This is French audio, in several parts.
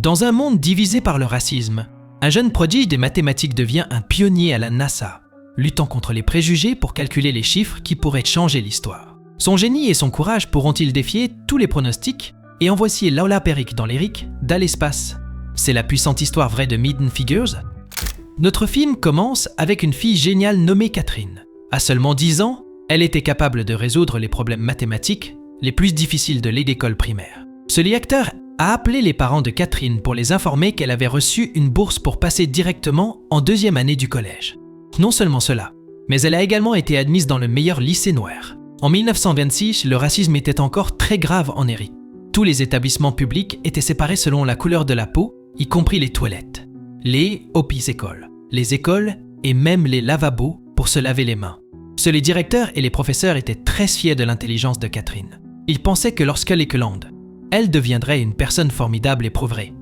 Dans un monde divisé par le racisme, un jeune prodige des mathématiques devient un pionnier à la NASA, luttant contre les préjugés pour calculer les chiffres qui pourraient changer l'histoire. Son génie et son courage pourront-ils défier tous les pronostics et envoyer Lola Perrick dans l'Eric dans l'espace? C'est la puissante histoire vraie de Hidden Figures. Notre film commence avec une fille géniale nommée Catherine. À seulement 10 ans, elle était capable de résoudre les problèmes mathématiques les plus difficiles de l'école primaire. Ce lecteur a appelé les parents de Catherine pour les informer qu'elle avait reçu une bourse pour passer directement en 2e année du collège. Non seulement cela, mais elle a également été admise dans le meilleur lycée noir. En 1926, le racisme était encore très grave en Erie. Tous les établissements publics étaient séparés selon la couleur de la peau, y compris les toilettes, les écoles, les écoles et même les lavabos pour se laver les mains. Seuls les directeurs et les professeurs étaient très fiers de l'intelligence de Catherine. Ils pensaient que lorsqu'elle éclande, elle deviendrait une personne formidable et prouverait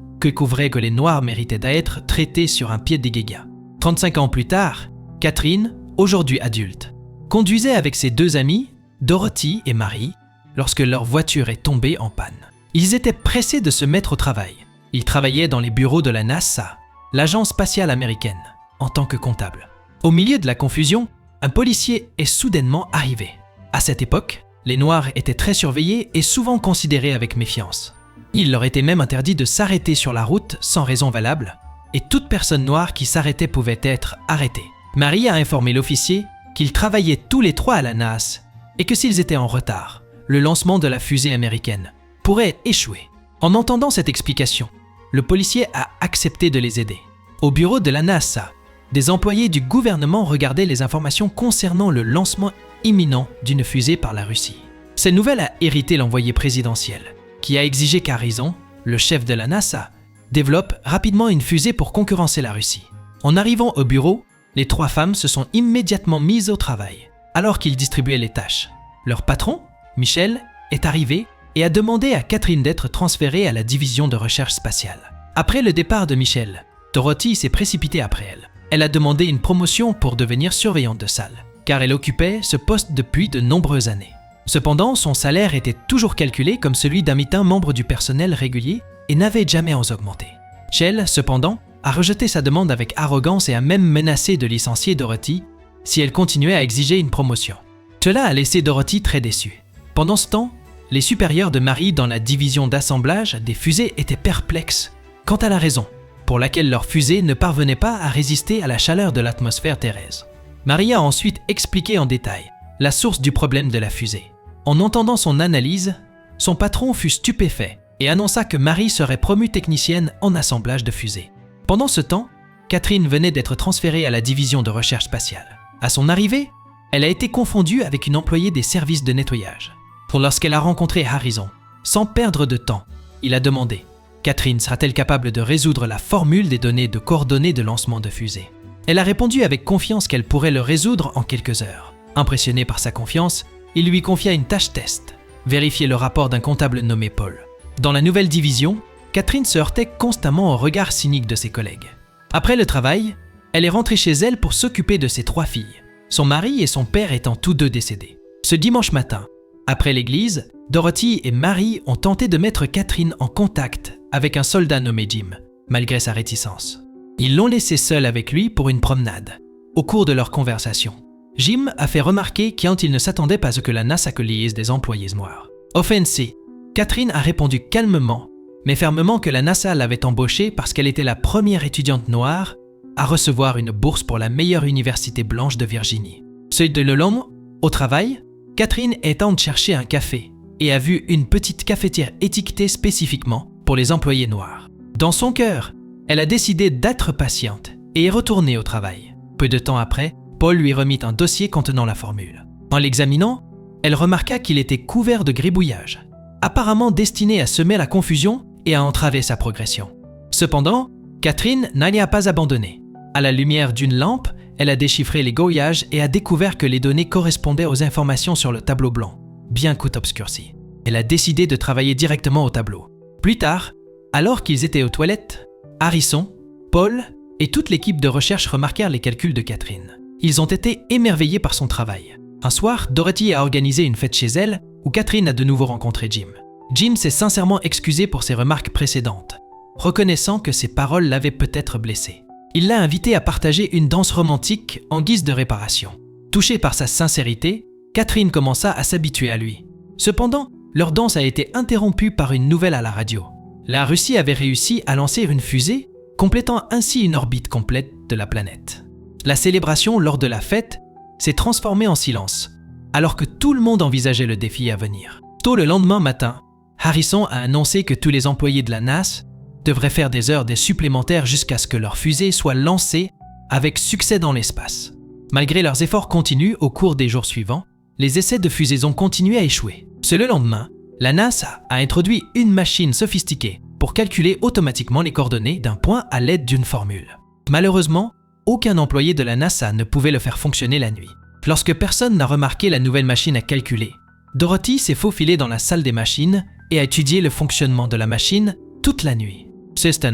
que les Noirs méritaient d'être traités sur un pied d'égalité. 35 ans plus tard, Catherine, aujourd'hui adulte, conduisait avec ses 2 amies, Dorothy et Mary, lorsque leur voiture est tombée en panne. Ils étaient pressés de se mettre au travail. Ils travaillaient dans les bureaux de la NASA, l'agence spatiale américaine, en tant que comptable. Au milieu de la confusion, un policier est soudainement arrivé. À cette époque, les Noirs étaient très surveillés et souvent considérés avec méfiance. Il leur était même interdit de s'arrêter sur la route sans raison valable, et toute personne noire qui s'arrêtait pouvait être arrêtée. Marie a informé l'officier qu'ils travaillaient tous les 3 à la NASA et que s'ils étaient en retard, le lancement de la fusée américaine pourrait échouer. En entendant cette explication, le policier a accepté de les aider. Au bureau de la NASA, des employés du gouvernement regardaient les informations concernant le lancement imminent d'une fusée par la Russie. Cette nouvelle a irrité l'envoyé présidentiel, qui a exigé qu'Harrison, le chef de la NASA, développe rapidement une fusée pour concurrencer la Russie. En arrivant au bureau, les 3 femmes se sont immédiatement mises au travail, alors qu'ils distribuaient les tâches. Leur patron, Michel, est arrivé et a demandé à Catherine d'être transférée à la division de recherche spatiale. Après le départ de Michel, Dorothy s'est précipitée après elle. Elle a demandé une promotion pour devenir surveillante de salle, car elle occupait ce poste depuis de nombreuses années. Cependant, son salaire était toujours calculé comme celui d'un mi-temps membre du personnel régulier et n'avait jamais augmenté. Shell, cependant, a rejeté sa demande avec arrogance et a même menacé de licencier Dorothy si elle continuait à exiger une promotion. Cela a laissé Dorothy très déçue. Pendant ce temps, les supérieurs de Marie dans la division d'assemblage des fusées étaient perplexes quant à la raison pour laquelle leur fusée ne parvenait pas à résister à la chaleur de l'atmosphère terrestre. Marie a ensuite expliqué en détail la source du problème de la fusée. En entendant son analyse, son patron fut stupéfait et annonça que Marie serait promue technicienne en assemblage de fusées. Pendant ce temps, Catherine venait d'être transférée à la division de recherche spatiale. À son arrivée, elle a été confondue avec une employée des services de nettoyage. Lorsqu'elle a rencontré Harrison, sans perdre de temps, il a demandé « Catherine sera-t-elle capable de résoudre la formule des données de coordonnées de lancement de fusée ?» Elle a répondu avec confiance qu'elle pourrait le résoudre en quelques heures. Impressionné par sa confiance, il lui confia une tâche test, vérifier le rapport d'un comptable nommé Paul. Dans la nouvelle division, Catherine se heurtait constamment au regard cynique de ses collègues. Après le travail, elle est rentrée chez elle pour s'occuper de ses 3 filles, son mari et son père étant tous 2 décédés. Ce dimanche matin, après l'église, Dorothy et Marie ont tenté de mettre Catherine en contact avec un soldat nommé Jim, malgré sa réticence. Ils l'ont laissé seul avec lui pour une promenade. Au cours de leur conversation, Jim a fait remarquer qu'il ne s'attendait pas à ce que la NASA accueillisse des employés noirs. Offensée, Catherine a répondu calmement, mais fermement que la NASA l'avait embauchée parce qu'elle était la première étudiante noire à recevoir une bourse pour la meilleure université blanche de Virginie. Seul de long, au travail, Catherine est en train de chercher un café et a vu une petite cafetière étiquetée spécifiquement pour les employés noirs. Dans son cœur, elle a décidé d'être patiente et est retournée au travail. Peu de temps après, Paul lui remit un dossier contenant la formule. En l'examinant, elle remarqua qu'il était couvert de gribouillages, apparemment destiné à semer la confusion et à entraver sa progression. Cependant, Catherine n'y a pas abandonné. À la lumière d'une lampe, elle a déchiffré les gouillages et a découvert que les données correspondaient aux informations sur le tableau blanc, bien qu'obscurci. Elle a décidé de travailler directement au tableau. Plus tard, alors qu'ils étaient aux toilettes, Harrison, Paul et toute l'équipe de recherche remarquèrent les calculs de Catherine. Ils ont été émerveillés par son travail. Un soir, Dorothy a organisé une fête chez elle où Catherine a de nouveau rencontré Jim. Jim s'est sincèrement excusé pour ses remarques précédentes. reconnaissant que ses paroles l'avaient peut-être blessé. Il l'a invitée à partager une danse romantique en guise de réparation. Touchée par sa sincérité, Catherine commença à s'habituer à lui. Cependant, leur danse a été interrompue par une nouvelle à la radio. La Russie avait réussi à lancer une fusée, complétant ainsi une orbite complète de la planète. La célébration lors de la fête s'est transformée en silence, alors que tout le monde envisageait le défi à venir. Tôt le lendemain matin, Harrison a annoncé que tous les employés de la NASA devraient faire des heures supplémentaires jusqu'à ce que leur fusée soit lancée avec succès dans l'espace. Malgré leurs efforts continus au cours des jours suivants, les essais de fusées ont continué à échouer. Le lendemain, la NASA a introduit une machine sophistiquée pour calculer automatiquement les coordonnées d'un point à l'aide d'une formule. Malheureusement, aucun employé de la NASA ne pouvait le faire fonctionner la nuit. Lorsque personne n'a remarqué la nouvelle machine à calculer, Dorothy s'est faufilée dans la salle des machines et a étudié le fonctionnement de la machine toute la nuit.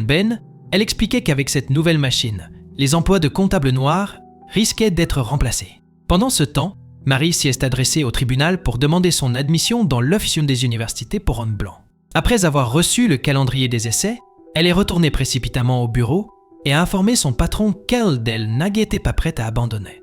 Ben, elle expliquait qu'avec cette nouvelle machine, les emplois de comptable noir risquaient d'être remplacés. Pendant ce temps, Marie s'y est adressée au tribunal pour demander son admission dans l'Office des universités pour hommes blancs. Après avoir reçu le calendrier des essais, elle est retournée précipitamment au bureau et a informé son patron qu'elle n'était pas prête à abandonner.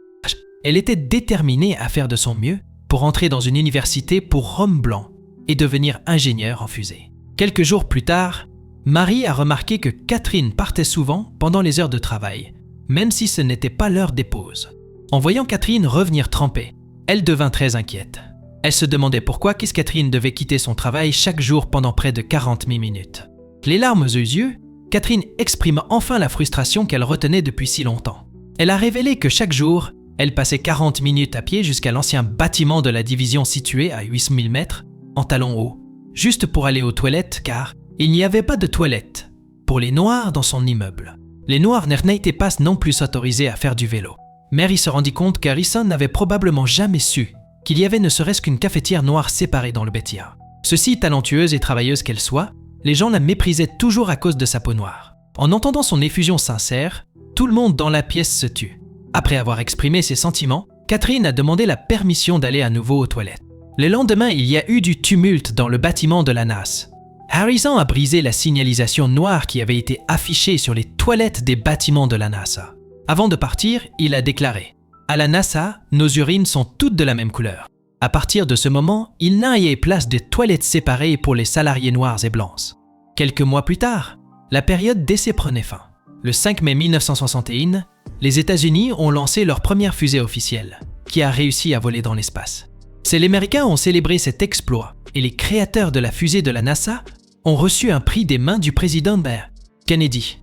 Elle était déterminée à faire de son mieux pour entrer dans une université pour hommes blancs et devenir ingénieure en fusée. Quelques jours plus tard, Marie a remarqué que Catherine partait souvent pendant les heures de travail, même si ce n'était pas l'heure des pauses. En voyant Catherine revenir trempée, elle devint très inquiète. Elle se demandait pourquoi Catherine devait quitter son travail chaque jour pendant près de 40 minutes. Les larmes aux yeux, Catherine exprima enfin la frustration qu'elle retenait depuis si longtemps. Elle a révélé que chaque jour, elle passait 40 minutes à pied jusqu'à l'ancien bâtiment de la division situé à 8000 mètres, en talons hauts, juste pour aller aux toilettes car il n'y avait pas de toilettes pour les Noirs dans son immeuble. Les Noirs n'étaient pas non plus autorisés à faire du vélo. Mary se rendit compte qu'Harrison n'avait probablement jamais su qu'il y avait ne serait-ce qu'une cafetière noire séparée dans le bâtiment. Ceci, talentueuse et travailleuse qu'elle soit, les gens la méprisaient toujours à cause de sa peau noire. En entendant son effusion sincère, tout le monde dans la pièce se tut. Après avoir exprimé ses sentiments, Catherine a demandé la permission d'aller à nouveau aux toilettes. Le lendemain, il y a eu du tumulte dans le bâtiment de la NASA. Harrison a brisé la signalisation noire qui avait été affichée sur les toilettes des bâtiments de la NASA. Avant de partir, il a déclaré « À la NASA, nos urines sont toutes de la même couleur. » À partir de ce moment, il n'a eu place de toilettes séparées pour les salariés noirs et blancs. Quelques mois plus tard, la période d'essai prenait fin. Le 5 mai 1961, les États-Unis ont lancé leur première fusée officielle, qui a réussi à voler dans l'espace. Les Américains ont célébré cet exploit et les créateurs de la fusée de la NASA ont reçu un prix des mains du président Kennedy.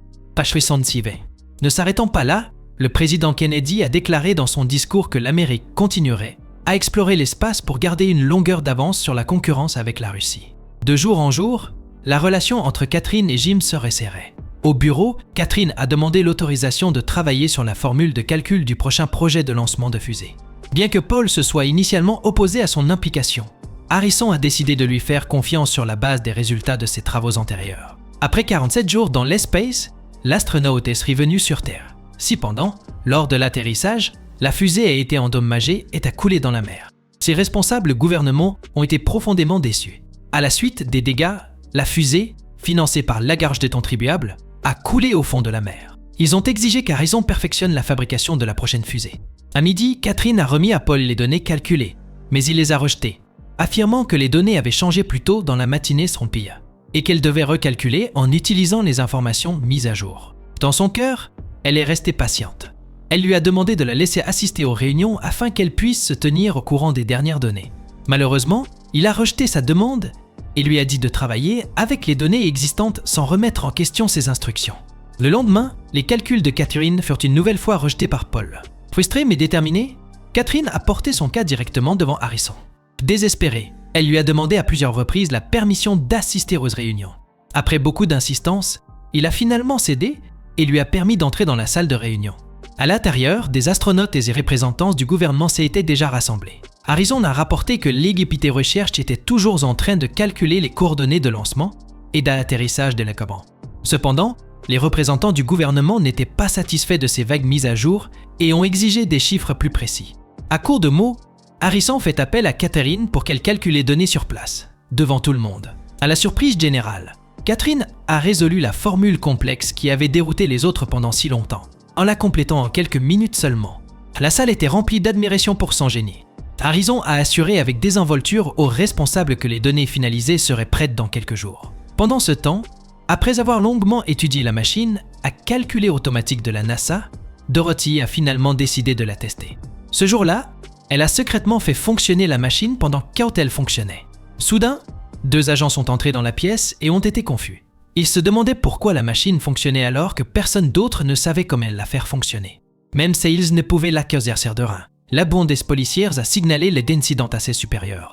Ne s'arrêtant pas là, le président Kennedy a déclaré dans son discours que l'Amérique continuerait à explorer l'espace pour garder une longueur d'avance sur la concurrence avec la Russie. De jour en jour, la relation entre Catherine et Jim se resserrait. Au bureau, Catherine a demandé l'autorisation de travailler sur la formule de calcul du prochain projet de lancement de fusée. Bien que Paul se soit initialement opposé à son implication, Harrison a décidé de lui faire confiance sur la base des résultats de ses travaux antérieurs. Après 47 jours dans l'espace, l'astronaute est revenu sur Terre. Cependant, lors de l'atterrissage, la fusée a été endommagée et a coulé dans la mer. Ses responsables gouvernements ont été profondément déçus. À la suite des dégâts, la fusée, financée par l'agarge des contribuables, a coulé au fond de la mer. Ils ont exigé qu'Harrison perfectionne la fabrication de la prochaine fusée. À midi, Catherine a remis à Paul les données calculées, mais il les a rejetées, affirmant que les données avaient changé plus tôt dans la matinée trompille et qu'elle devait recalculer en utilisant les informations mises à jour. Dans son cœur, elle est restée patiente. Elle lui a demandé de la laisser assister aux réunions afin qu'elle puisse se tenir au courant des dernières données. Malheureusement, il a rejeté sa demande et lui a dit de travailler avec les données existantes sans remettre en question ses instructions. Le lendemain, les calculs de Catherine furent une nouvelle fois rejetés par Paul. Frustrée mais déterminée, Catherine a porté son cas directement devant Harrison. Désespérée, elle lui a demandé à plusieurs reprises la permission d'assister aux réunions. Après beaucoup d'insistance, il a finalement cédé et lui a permis d'entrer dans la salle de réunion. À l'intérieur, des astronautes et des représentants du gouvernement s'étaient déjà rassemblés. Harrison a rapporté que l'équipe de recherche était toujours en train de calculer les coordonnées de lancement et d'atterrissage de l'Acaban. Cependant, les représentants du gouvernement n'étaient pas satisfaits de ces vagues mises à jour et ont exigé des chiffres plus précis. À court de mots, Harrison fait appel à Catherine pour qu'elle calcule les données sur place, devant tout le monde. À la surprise générale, Catherine a résolu la formule complexe qui avait dérouté les autres pendant si longtemps, en la complétant en quelques minutes seulement. La salle était remplie d'admiration pour son génie. Harrison a assuré avec désinvolture aux responsables que les données finalisées seraient prêtes dans quelques jours. Pendant ce temps, après avoir longuement étudié la machine à calculer automatique de la NASA, Dorothy a finalement décidé de la tester. Ce jour-là, elle a secrètement fait fonctionner la machine pendant qu'elle fonctionnait. Soudain, 2 agents sont entrés dans la pièce et ont été confus. Ils se demandaient pourquoi la machine fonctionnait alors que personne d'autre ne savait comment la faire fonctionner. Même Sayles ne pouvait l'accuser de rien. La bande des policiers a signalé les incidents à ses supérieurs.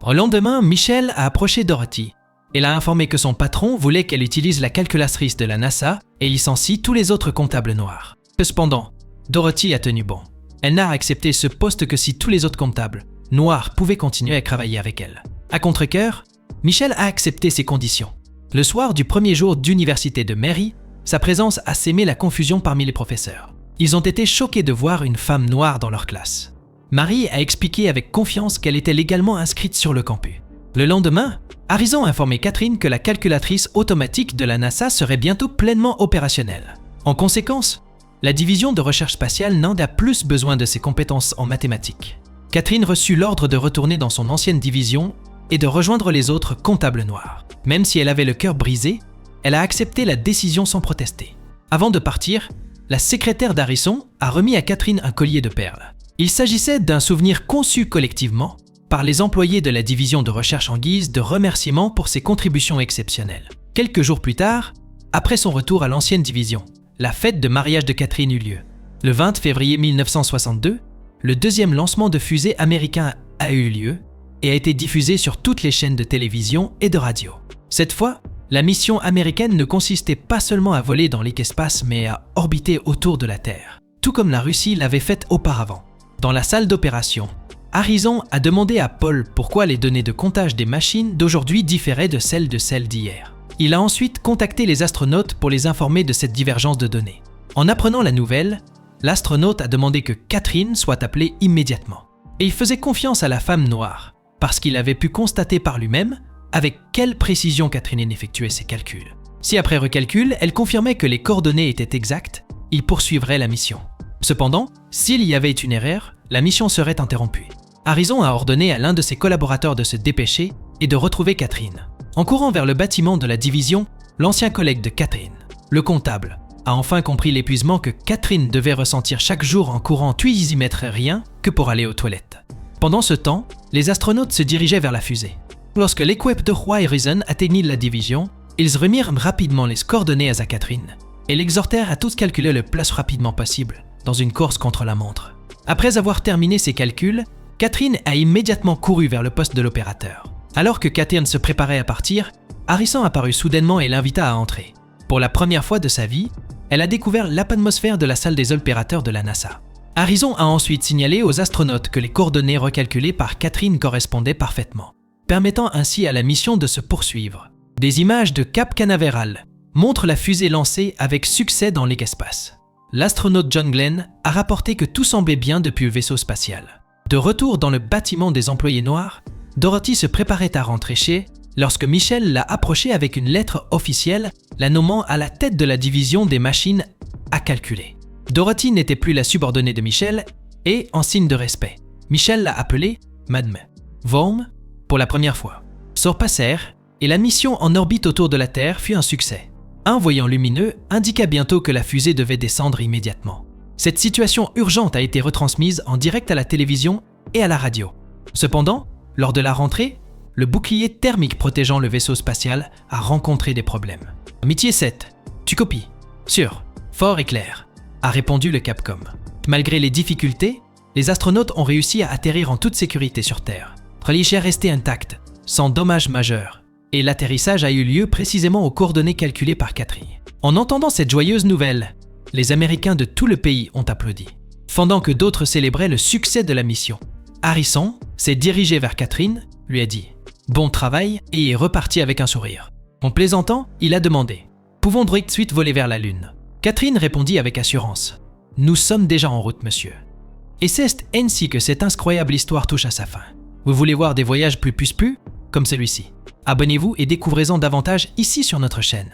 Au lendemain, Michelle a approché Dorothy. Elle a informé que son patron voulait qu'elle utilise la calculatrice de la NASA et licencie tous les autres comptables noirs. Cependant, Dorothy a tenu bon. Elle n'a accepté ce poste que si tous les autres comptables noirs pouvaient continuer à travailler avec elle. À contre-cœur, Michelle a accepté ces conditions. Le soir du premier jour d'université de Mary, sa présence a sémé la confusion parmi les professeurs. Ils ont été choqués de voir une femme noire dans leur classe. Mary a expliqué avec confiance qu'elle était légalement inscrite sur le campus. Le lendemain, Harrison a informé Catherine que la calculatrice automatique de la NASA serait bientôt pleinement opérationnelle. En conséquence, la division de recherche spatiale n'en a plus besoin de ses compétences en mathématiques. Catherine reçut l'ordre de retourner dans son ancienne division et de rejoindre les autres comptables noirs. Même si elle avait le cœur brisé, elle a accepté la décision sans protester. Avant de partir, la secrétaire d'Harrison a remis à Catherine un collier de perles. Il s'agissait d'un souvenir conçu collectivement par les employés de la division de recherche en guise de remerciement pour ses contributions exceptionnelles. Quelques jours plus tard, après son retour à l'ancienne division, la fête de mariage de Catherine eut lieu. Le 20 février 1962, le deuxième lancement de fusée américain a eu lieu et a été diffusé sur toutes les chaînes de télévision et de radio. Cette fois, la mission américaine ne consistait pas seulement à voler dans l'espace mais à orbiter autour de la Terre, tout comme la Russie l'avait fait auparavant. Dans la salle d'opération, Harrison a demandé à Paul pourquoi les données de comptage des machines d'aujourd'hui différaient de celles d'hier. Il a ensuite contacté les astronautes pour les informer de cette divergence de données. En apprenant la nouvelle, l'astronaute a demandé que Catherine soit appelée immédiatement. Et il faisait confiance à la femme noire, parce qu'il avait pu constater par lui-même avec quelle précision Catherine effectuait ses calculs. Si après recalcul, elle confirmait que les coordonnées étaient exactes, il poursuivrait la mission. Cependant, s'il y avait une erreur, la mission serait interrompue. Harrison a ordonné à l'un de ses collaborateurs de se dépêcher et de retrouver Catherine. En courant vers le bâtiment de la division, l'ancien collègue de Catherine, le comptable, a enfin compris l'épuisement que Catherine devait ressentir chaque jour en courant puis y mettre rien que pour aller aux toilettes. Pendant ce temps, les astronautes se dirigeaient vers la fusée. Lorsque l'équipe de Horizon atteignit la division, ils remirent rapidement les coordonnées à Catherine et l'exhortèrent à tous calculer le plus rapidement possible dans une course contre la montre. Après avoir terminé ses calculs, Catherine a immédiatement couru vers le poste de l'opérateur. Alors que Catherine se préparait à partir, Harrison apparut soudainement et l'invita à entrer. Pour la première fois de sa vie, elle a découvert l'atmosphère de la salle des opérateurs de la NASA. Harrison a ensuite signalé aux astronautes que les coordonnées recalculées par Catherine correspondaient parfaitement, permettant ainsi à la mission de se poursuivre. Des images de Cap Canaveral montrent la fusée lancée avec succès dans l'espace. L'astronaute John Glenn a rapporté que tout semblait bien depuis le vaisseau spatial. De retour dans le bâtiment des employés noirs, Dorothy se préparait à rentrer chez lorsque Michelle l'a approchée avec une lettre officielle la nommant à la tête de la division des machines à calculer. Dorothy n'était plus la subordonnée de Michelle et, en signe de respect, Michelle l'a appelée Madame Worm pour la première fois. Sort passèrent et la mission en orbite autour de la Terre fut un succès. Un voyant lumineux indiqua bientôt que la fusée devait descendre immédiatement. Cette situation urgente a été retransmise en direct à la télévision et à la radio. Cependant, lors de la rentrée, le bouclier thermique protégeant le vaisseau spatial a rencontré des problèmes. Amitié 7, tu copies. Sûr, fort et clair, a répondu le Capcom. Malgré les difficultés, les astronautes ont réussi à atterrir en toute sécurité sur Terre. Relish est resté intact, sans dommages majeurs, et l'atterrissage a eu lieu précisément aux coordonnées calculées par Catherine. En entendant cette joyeuse nouvelle, les Américains de tout le pays ont applaudi. Pendant que d'autres célébraient le succès de la mission, Harrison s'est dirigé vers Catherine, lui a dit « Bon travail » et est reparti avec un sourire. En plaisantant, il a demandé « Pouvons-nous tout de suite voler vers la Lune ?» Catherine répondit avec assurance « Nous sommes déjà en route, monsieur. » Et c'est ainsi que cette incroyable histoire touche à sa fin. Vous voulez voir des voyages plus comme celui-ci. Abonnez-vous et découvrez-en davantage ici sur notre chaîne.